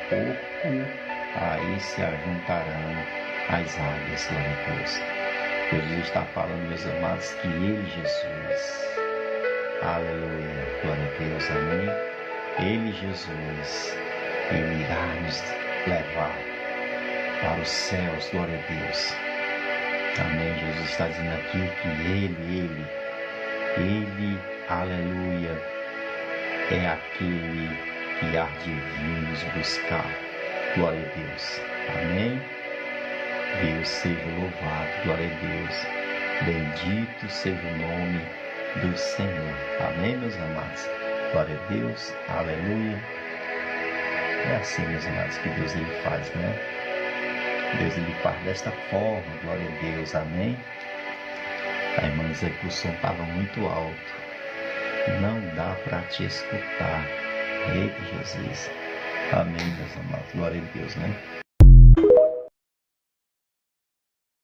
porco, aí se ajuntarão as águias, glória a Deus. Jesus está falando, meus amados, que Ele, Jesus, aleluia, glória a Deus, amém? Ele, Jesus, Ele irá nos levar para os céus, glória a Deus. Amém? Jesus está dizendo aqui que Ele, aleluia, é aquele que há de vir nos buscar. Glória a Deus. Amém? Deus seja louvado. Glória a Deus. Bendito seja o nome do Senhor. Amém, meus amados? Glória a Deus. Aleluia. É assim, meus amados, que Deus Ele faz, né? Deus Ele faz desta forma. Glória a Deus. Amém? A irmã diz que o som estava muito alto. Não dá para te escutar. Eita, Jesus. Amém, meus amados. Glória a Deus, né?